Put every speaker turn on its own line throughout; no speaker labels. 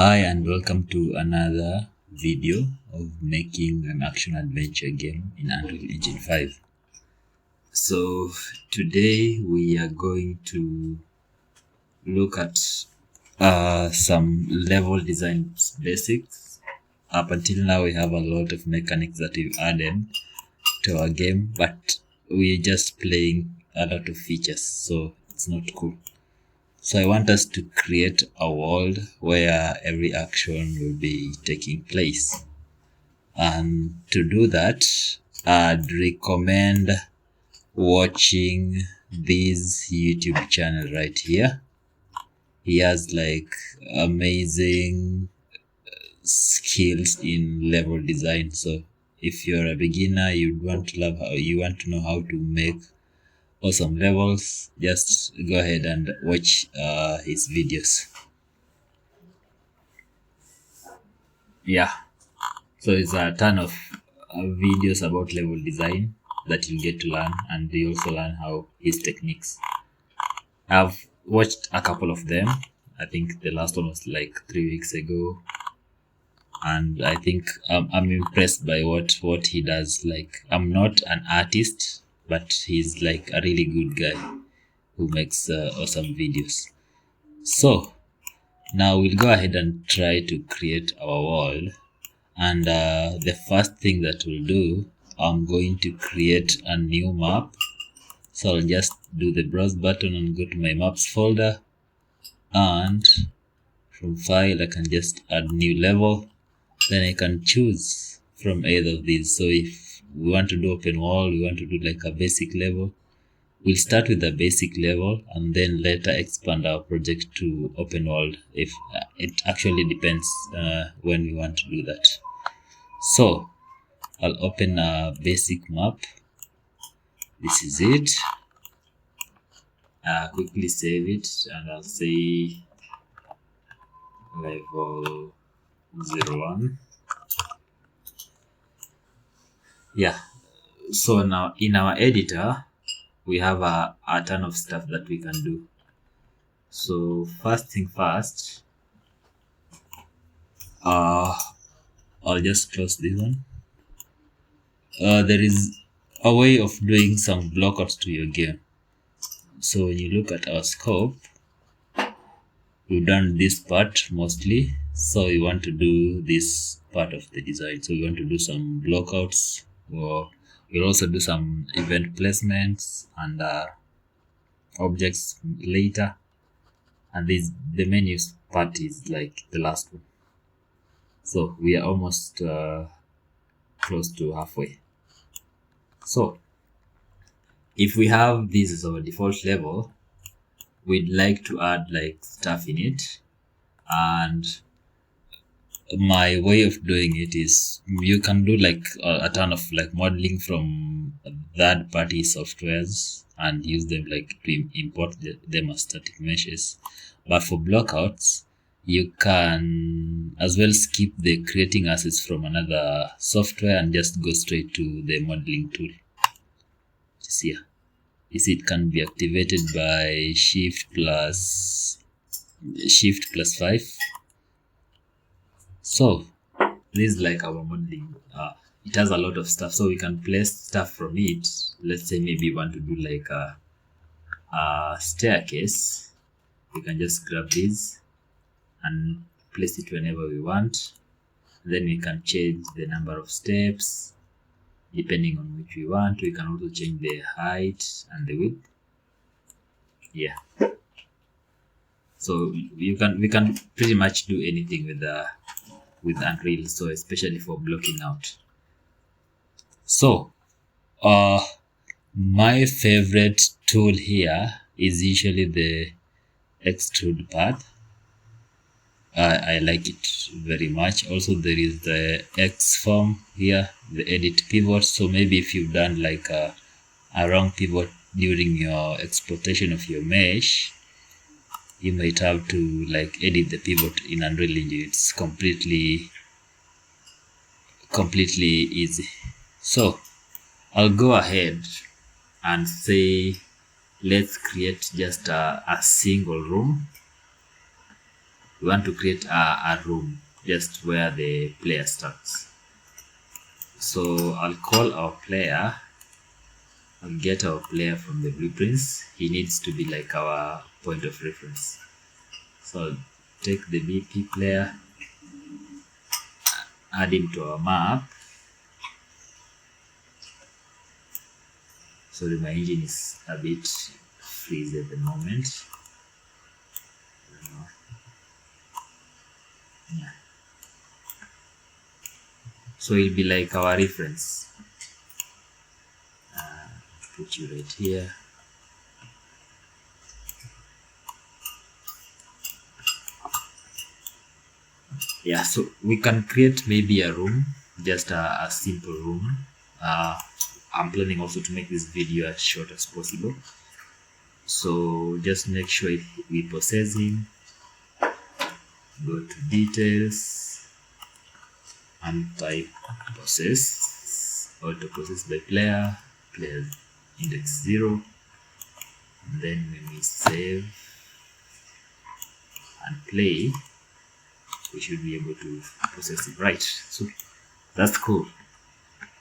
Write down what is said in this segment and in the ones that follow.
Hi and welcome to another video of making an action adventure game in Unreal Engine 5. So today we are going to look at some level design basics. Up until now we have a lot of mechanics that we've added to our game, but we're just playing a lot of features, so it's not cool. So I want us to create a world where every action will be taking place. And to do that, I'd recommend watching this YouTube channel right here. He has like amazing skills in level design. So if you're a beginner, you want to know how to make awesome levels, just go ahead and watch his videos. Yeah, so it's a ton of videos about level design that you'll get to learn, and you also learn how his techniques. I've watched a couple of them. I think the last one was like 3 weeks ago, and I think I'm impressed by what he does. Like, I'm not an artist, but he's like a really good guy who makes awesome videos. So now we'll go ahead and try to create our world. And the first thing that we'll do, I'm going to create a new map. So I'll just do the browse button and go to my maps folder, and from file I can just add new level. Then I can choose from either of these. So if we want to do open world, we want to do like a basic level, we'll start with the basic level and then later expand our project to open world. If it actually depends when we want to do that. So I'll open a basic map. This is it. Quickly save it, and I'll say level 01. Yeah, so now in our editor we have a ton of stuff that we can do. So first thing first, I'll just close this one. There is a way of doing some blockouts to your game. So when you look at our scope, we've done this part mostly, so we want to do this part of the design. So we want to do some blockouts, or we'll also do some event placements and objects later. And the menus part is like the last one. So we are almost close to halfway. So if we have this as our default level, we'd like to add like stuff in it. And my way of doing it is, you can do like a ton of like modeling from third-party softwares and use them like to import them as static meshes. But for blockouts, you can as well skip the creating assets from another software and just go straight to the modeling tool. Just here, you see it can be activated by shift plus 5. So this is like our modeling. It has a lot of stuff, so we can place stuff from it. Let's say maybe you want to do like a staircase. We can just grab this and place it whenever we want. Then we can change the number of steps depending on which we want. We can also change the height and the width. Yeah, so we can pretty much do anything with Unreal, so especially for blocking out. So my favorite tool here is usually the extrude path. I like it very much. Also, there is the X form here, the edit pivot. So maybe if you've done like a wrong pivot during your exportation of your mesh, you might have to like edit the pivot in Unreal Engine. It's completely easy. So I'll go ahead and say, let's create just a single room. we want to create a room just where the player starts. So I'll call our player. I'll get our player from the blueprints. He needs to be like our point of reference. So I'll take the BP player, add him to our map. Sorry, my engine is a bit freeze at the moment. Yeah. So it'll be like our reference. Put you right here. Yeah, so we can create maybe a room, just a simple room. I'm planning also to make this video as short as possible. So just make sure we process him, go to details and type process, auto process by player index 0. And then when we save and play, we should be able to process it right. So that's cool.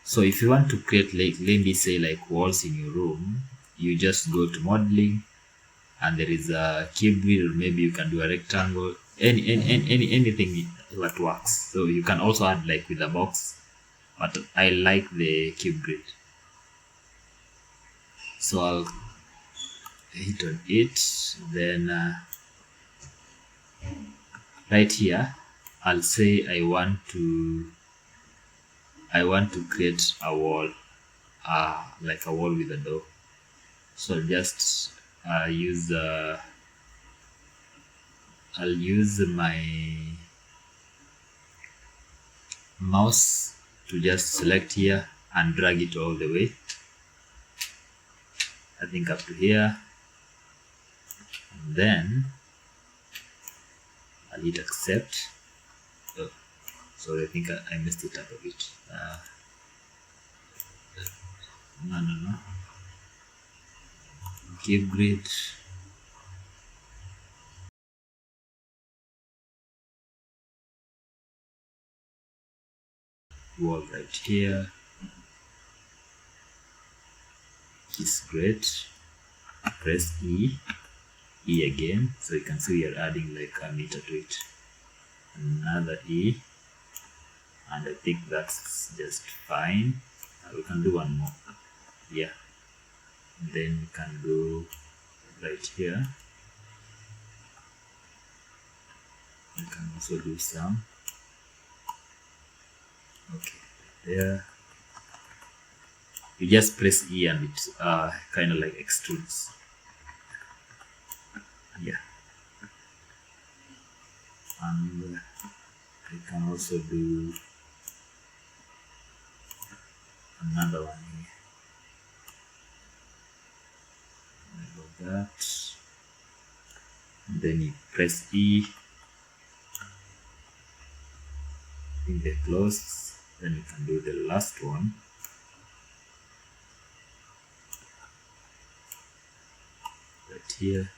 So if you want to create, like, let me say, like walls in your room, you just go to modeling and there is a cube grid, or maybe you can do a rectangle, anything that works. So you can also add like with a box, but I like the cube grid. So I'll hit on it, then right here I'll say I want to create a wall, like a wall with a door. So I'll just I'll use my mouse to just select here and drag it all the way, I think up to here, and then I'll hit accept. Oh, sorry, I think I messed it up a bit. No. Cube grid. Wall right here. Is great. Press E again, so you can see we are adding like a meter to it. Another E, and I think that's just fine. We can do one more. Yeah. Then we can go right here. We can also do some. Okay, there. You just press E and it kind of like extrudes. Yeah. And I can also do another one here. Like that. And then you press E. In the close. Then you can do the last one. Right here.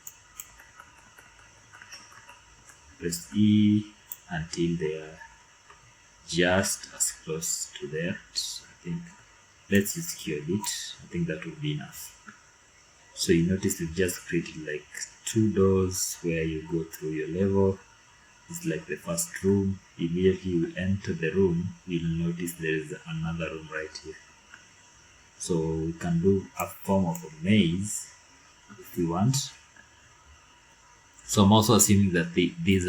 Press E until they are just as close to that. I think let's use QEdit. I think that would be enough. So you notice we've just created like 2 doors where you go through your level. It's like the first room. Immediately you enter the room, you'll notice there is another room right here. So we can do a form of a maze if we want. So I'm also assuming that these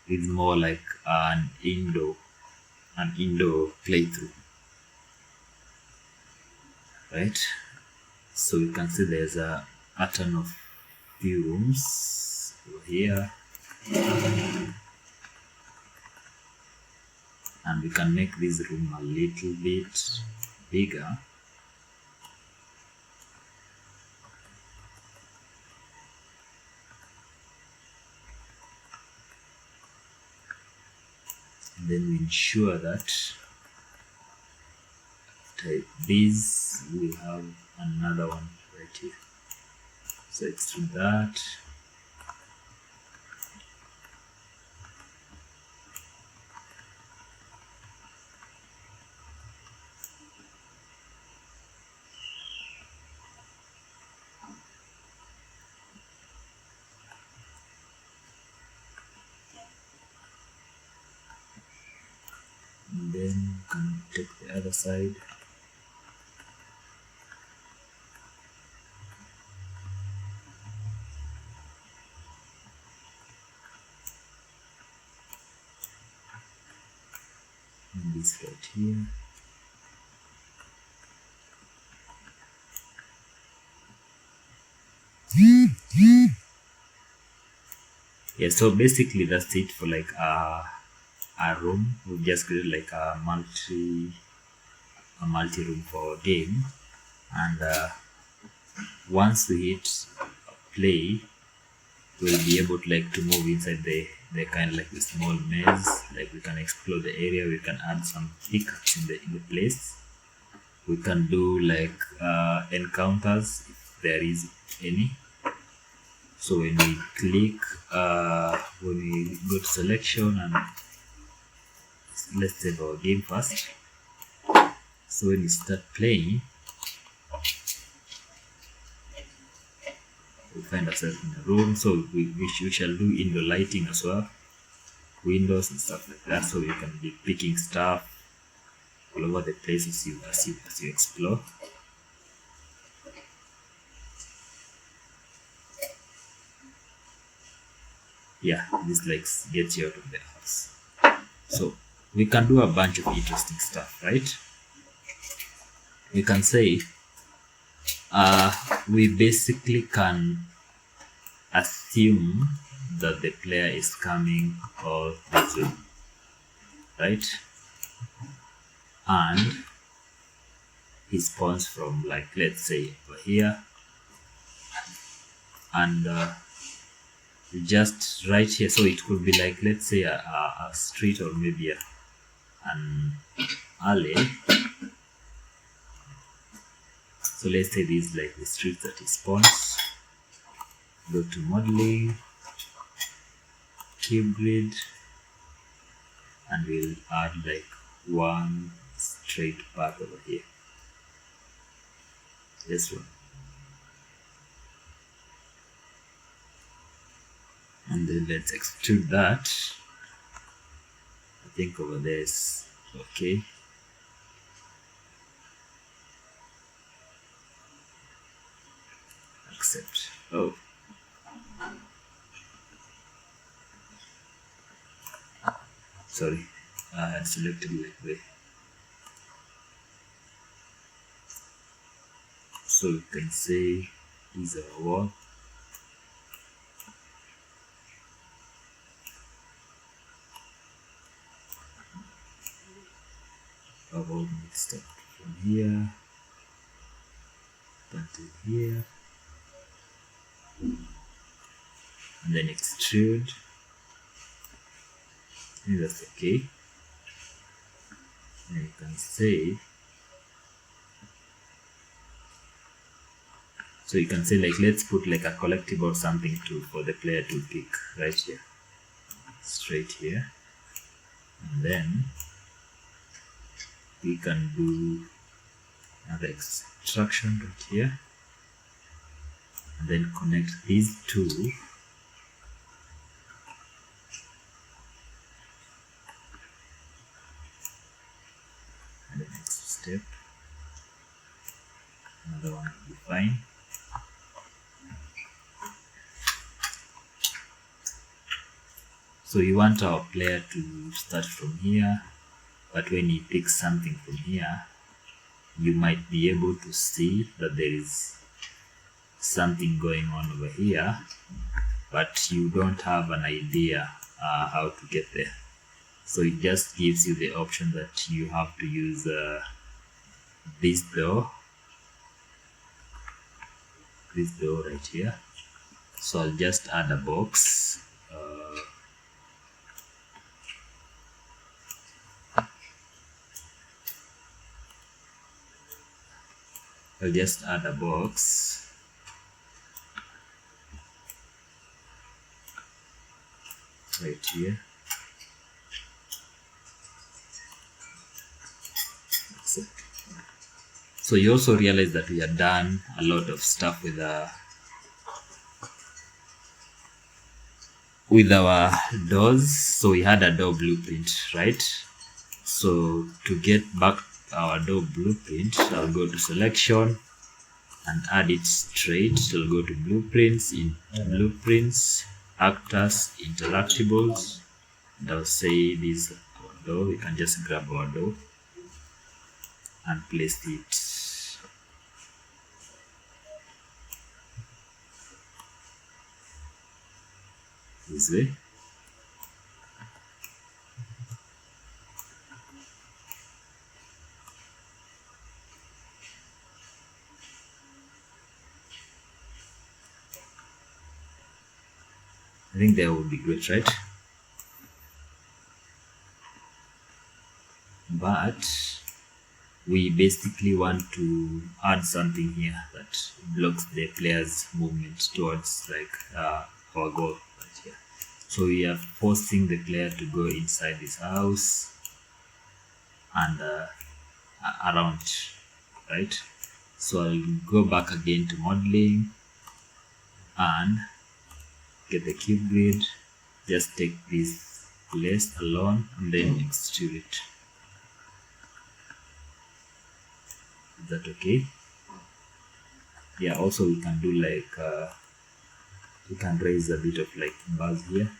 is more like an indoor playthrough, right? So you can see there's a ton of few rooms over here, and we can make this room a little bit bigger. And then we ensure that type this, we have another one right here. So extrude that. then you can take the other side. And this right here. Yeah, so basically that's it for like a room. We've just created like a multi room for our game, and once we hit play, we'll be able to like to move inside the kind of like the small maze. Like we can explore the area, we can add some pickaxe in the place. We can do like encounters if there is any. So when we click, when we go to selection, and let's save our game first. So when you start playing, we find ourselves in a room. So we shall do indoor lighting as well, windows and stuff like that. So you can be picking stuff all over the place as you explore. Yeah, this like gets you out of the house. So we can do a bunch of interesting stuff, right? We can say we basically can assume that the player is coming all this way, right? And he spawns from like, let's say over here, and just right here. So it could be like, let's say a street, or maybe an alley. So let's say this is like the street that he spawns. Go to modeling, cube grid, and we'll add like one straight path over here. This one. And then let's extrude that. I think over there is okay. Accept. Oh. Sorry, I had selected like the. So you can say is a wall. I've all mixed up from here until here, and then extrude. I think that's okay. And you can say, so you can say like, let's put like a collectible or something for the player to pick right here, straight here, and then we can do another extraction right here, and then connect these two. And the next step, another one will be fine. So you want our player to start from here, but when he picks something from here, you might be able to see that there is something going on over here, but you don't have an idea how to get there. So it just gives you the option that you have to use this door right here. So I'll just add a box. I'll just add a box right here. So you also realize that we have done a lot of stuff with our doors. So we had a door blueprint, right? So to get back our door blueprint, I'll go to selection and add it straight. I'll go to blueprints, in blueprints, actors, interactables, and I'll say this our door. We can just grab our door and place it this way. I think that would be great, right? But we basically want to add something here that blocks the player's movement towards our goal right here. So we are forcing the player to go inside this house and around, right? So I'll go back again to modeling and get the cube grid. Just take this place alone and then extrude it. Is that okay? Yeah, also we can do we can raise a bit of buzz here.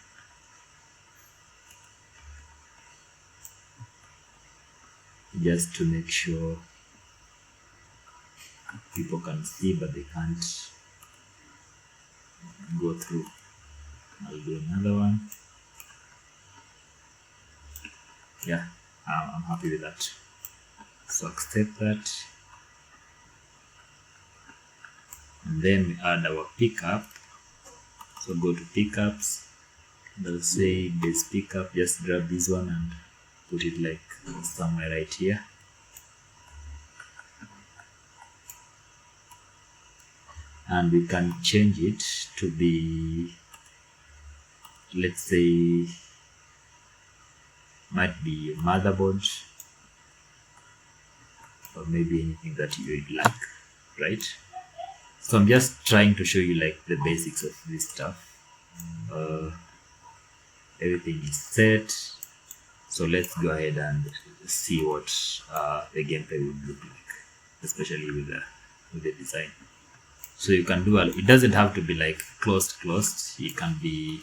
Just to make sure people can see but they can't go through. I'll do another one. Yeah, I'm happy with that. So accept that. And then we add our pickup. So go to pickups. They'll say base pickup. Just grab this one and put it somewhere right here. And we can change it to be, let's say, might be a motherboard or maybe anything that you would like, right? So I'm just trying to show you the basics of this stuff. Everything is set. So let's go ahead and see what the gameplay would look like, especially with the design. So you can do it doesn't have to be closed. It can be,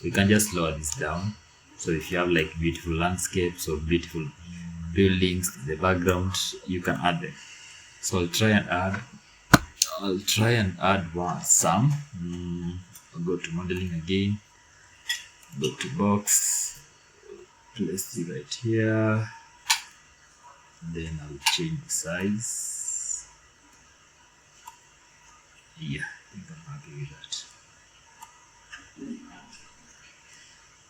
we can just lower this down. So if you have beautiful landscapes or beautiful buildings in the background, you can add them. So I'll try and add some. I'll go to modeling again, go to box, place it right here, then I'll change the size. Yeah, I think I'm happy with that.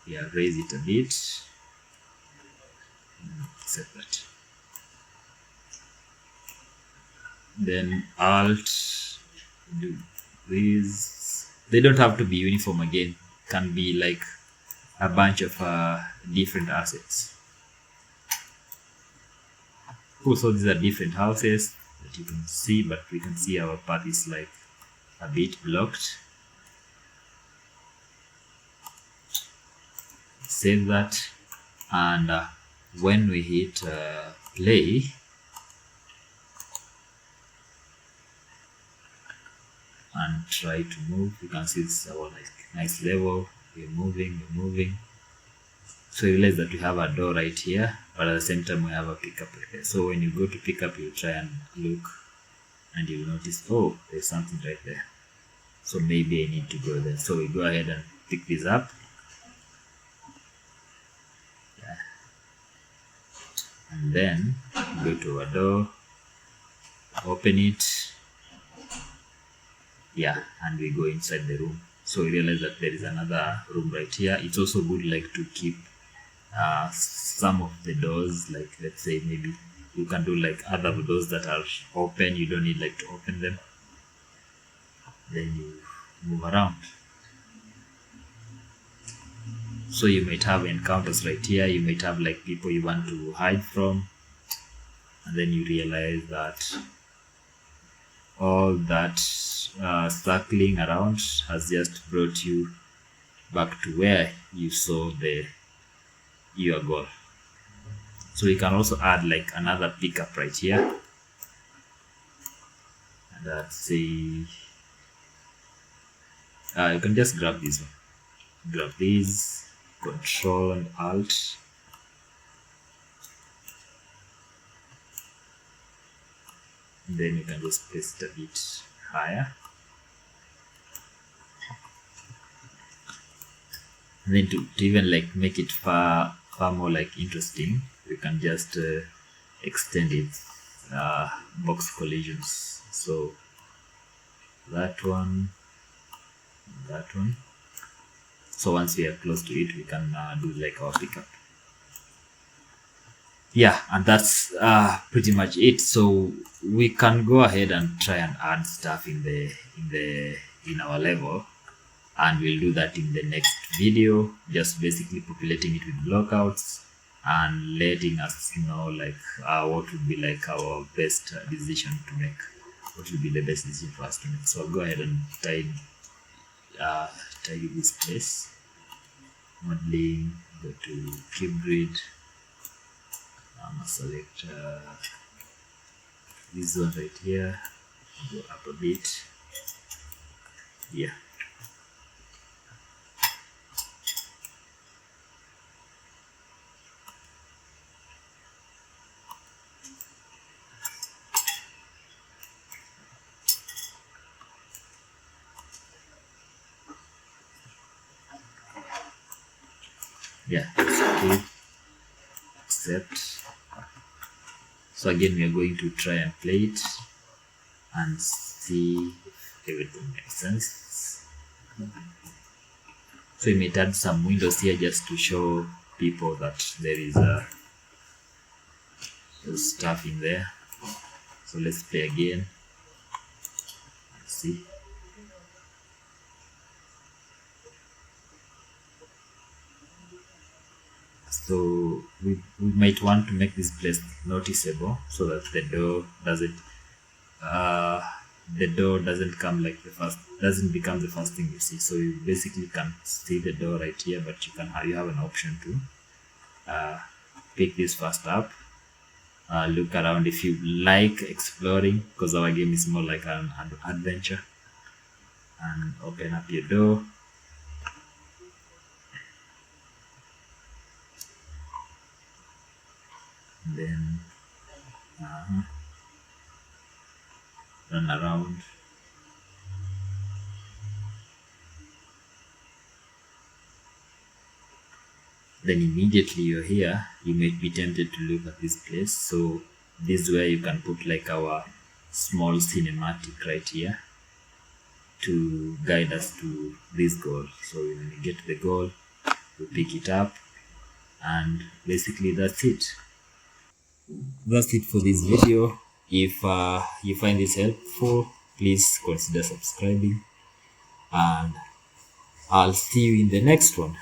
Yeah, raise it a bit, set that. Then Alt, do this. They don't have to be uniform again. Can be a bunch of different assets. Also, these are different houses that you can see, but we can see our path is a bit blocked. Save that, and when we hit play, and try to move, you can see it's our nice level. We're moving. So you realize that we have a door right here, but at the same time we have a pickup right there. So when you go to pickup, you try and look and you'll notice, oh, there's something right there. So maybe I need to go there. So we go ahead and pick this up. Yeah. And then go to our door, open it. Yeah, and we go inside the room. So we realize that there is another room right here. It's also good to keep some of the doors, let's say maybe you can do other doors that are open. You don't need to open them. Then you move around. So you might have encounters right here. You might have people you want to hide from, and then you realize that all that circling around has just brought you back to where you saw your goal. So you can also add like another pickup right here. And let's say you can just grab this one. Grab this, Control and Alt. And then you can just paste it a bit higher. And then to even like make it far more like interesting, you can just extend it box collisions. So that one, that one. So once we are close to it, we can do like our pickup. Yeah, and that's pretty much it. So we can go ahead and try and add stuff in our level, and we'll do that in the next video, just basically populating it with blockouts and letting us know like what would be like our best decision to make, what would be the best decision for us to make. So I'll go ahead and tidy this place. Modeling, go to cube grid. I'm gonna select this one right here, go up a bit. Yeah, yeah, okay, accept. So again, we are going to try and play it and see if everything makes sense. So we may add some windows here just to show people that there is stuff in there. So let's play again. Let's see. So we might want to make this place noticeable so that the door doesn't come like doesn't become the first thing you see. So you basically can see the door right here, but you have an option to pick this first up, look around if you like exploring, because our game is more like an adventure, and open up your door. And then run around. Then immediately you're here, you might be tempted to look at this place. So this is where you can put like our small cinematic right here to guide us to this goal. So when we get to the goal, we pick it up, and basically that's it. That's it for this video. If you find this helpful, please consider subscribing, and I'll see you in the next one.